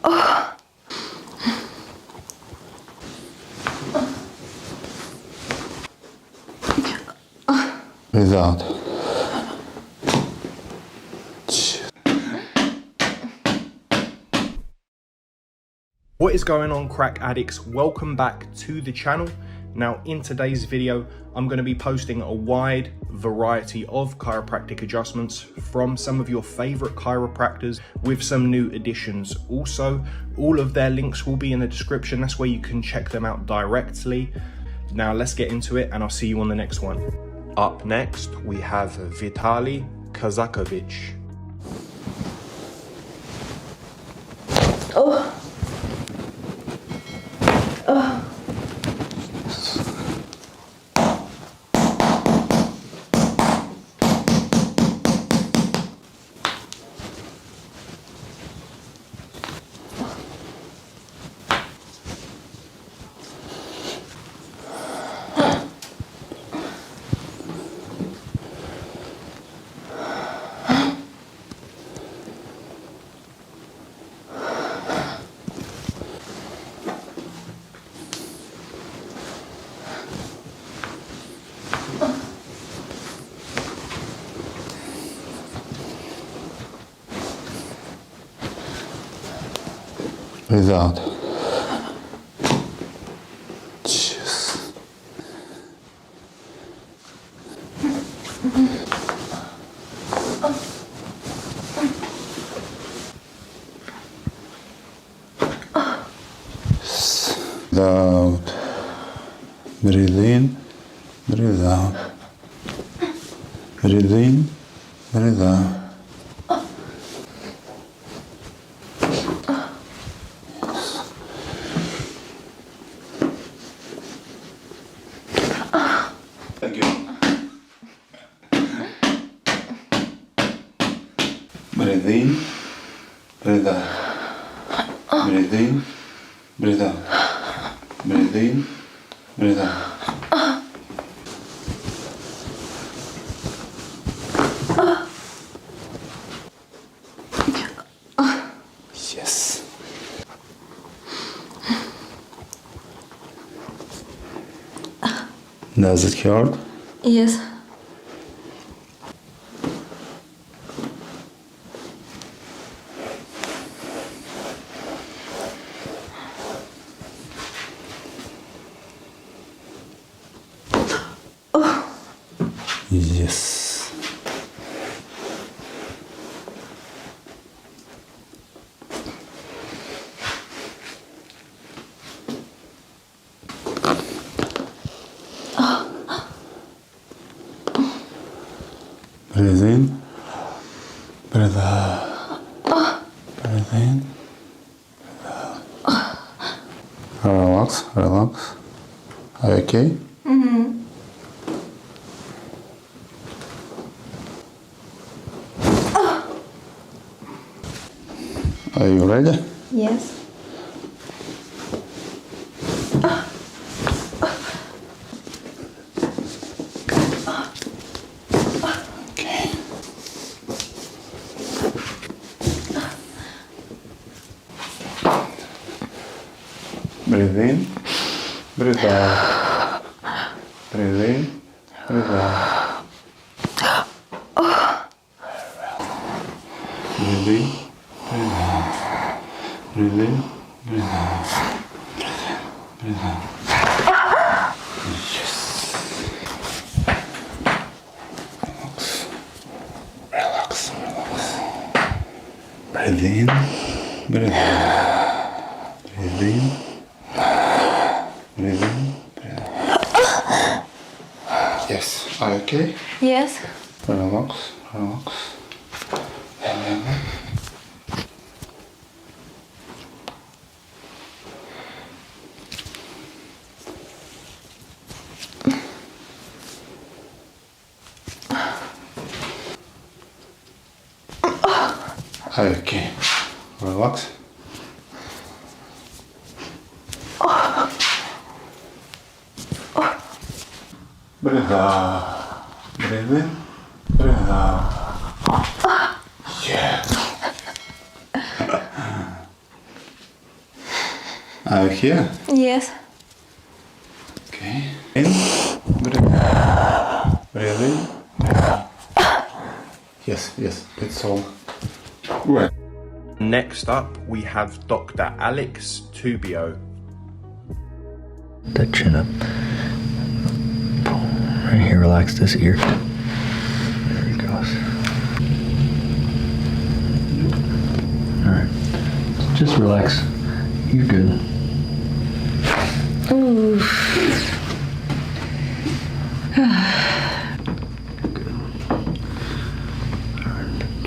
Breathe out. What is going on, crack addicts? Welcome back to the channel. Now, in today's video, I'm going to be posting a wide variety of chiropractic adjustments from some of your favorite chiropractors with some new additions. Also, all of their links will be in the description. That's where you can check them out directly. Now, let's get into it, and I'll see you on the next one. Up next, we have Vitaly Kazakovich. Breathe out. Cheers. Breathe out. Breathe in. Breathe out. Breathe in. Breathe out. Thank you. Breathe in, breathe out. Breathe in, breathe out. Breathe in, breathe out. Yes. Does it hurt? Yes. Yes. Breathe in, breathe out. Breathe in, breathe out. Relax, relax. Are you okay? Mm-hmm. Are you ready? Yes. Okay. Breathe in, breathe out. Breathe in, breathe out. Breathe in, breathe out. Breathe in, breathe out. Breathe out. Yes. Relax, relax. Breathe in, breathe out. Breathe in, breathe in, breathe out. Yes, are you okay? Yes. Relax, relax. Are you okay? Relax. Breathe out. Breathe in. Breathe out. Yeah. Here? Yes. Okay. In. Breathe. Yes, yes, it's all right. Next up, we have Dr. Alex Tubio. That chin up. Right here, relax this ear. There he goes. Alright. Just relax. You're good. Ooh.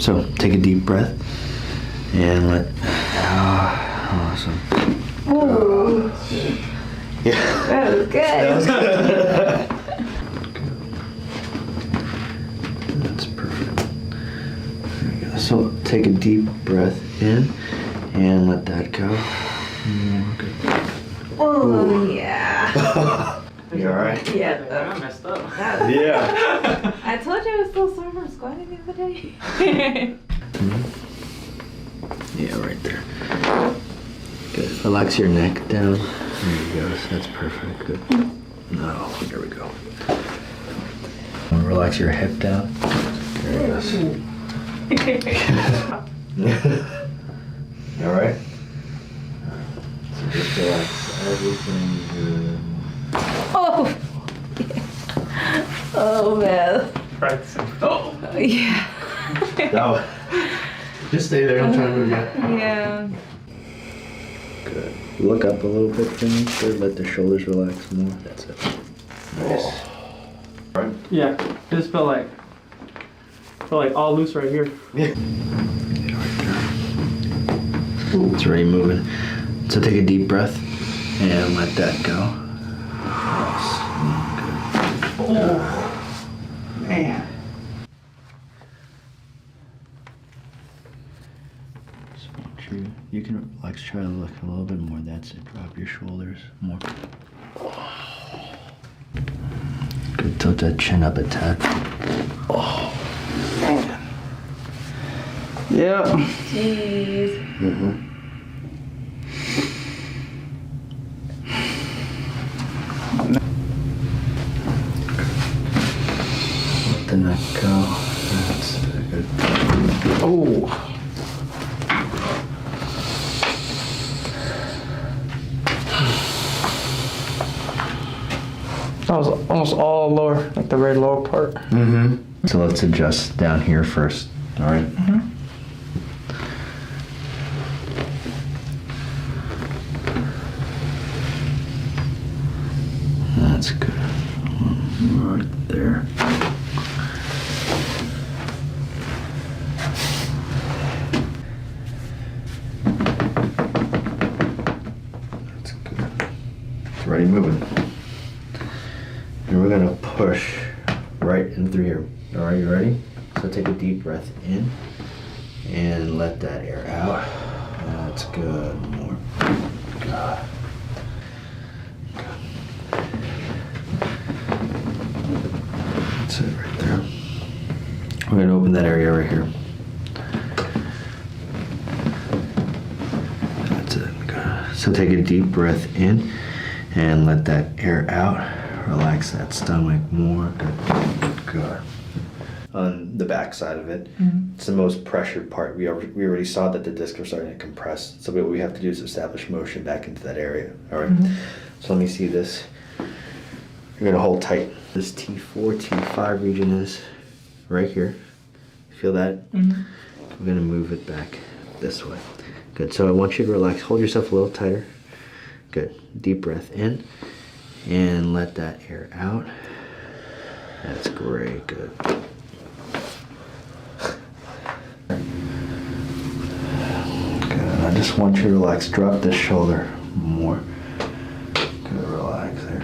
So take a deep breath and let. Awesome. Ooh. Yeah. That was good. That's perfect. There we go. So take a deep breath in and let that go. Good. Oh, yeah. You alright? Yeah. I messed up. Yeah. I told you I was still sore from squatting the other day. Yeah, right there. Good. Relax your neck down. There you go. That's perfect. Good. No, there we go. Relax your hip down. There it goes. You alright? So just relax everything good. Oh. Oh, man. Practicing. Oh. Yeah. No. Just stay there. I'm trying to move you. Yeah. Good. Look up a little bit for me. Good. Let the shoulders relax more. That's it. Nice. Right? Yeah. Just felt like all loose right here. Yeah. Yeah, right there. It's already moving. So take a deep breath and let that go. Oh. Man. You can relax, try to look a little bit more. That's it. Drop your shoulders more. Good. Tilt that chin up a tad. Oh, man. Yeah. Jeez. Let the neck go. That's good. Oh. That was almost all lower, like the very lower part. Mm-hmm. So let's adjust down here first. All right. Mm-hmm. That's good. Right there. That's good. It's already moving. And we're gonna push right in through here. All right, you ready? So take a deep breath in and let that air out. That's good. More. Good. That's it right there. We're gonna open that area right here. That's it. Good. So take a deep breath in and let that air out. Relax that stomach more. Good. Good. On the back side of it, it's the most pressured part. We already saw that the discs are starting to compress. So what we have to do is establish motion back into that area. All right. So let me see this. You're gonna hold tight. This T4, T5 region is right here. Feel that? We're gonna move it back this way. Good. So I want you to relax. Hold yourself a little tighter. Good. Deep breath in and let that air out. That's great. Good. Good. I just want you to relax. Drop this shoulder more. Good. Relax there.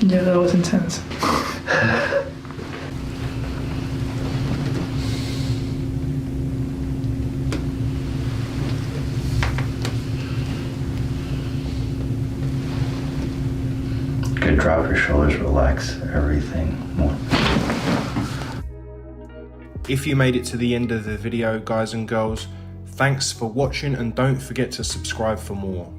Yeah, that was intense. Good. Drop your shoulders. Relax everything more. If you made it to the end of the video, guys and girls, Thanks for watching and don't forget to subscribe for more.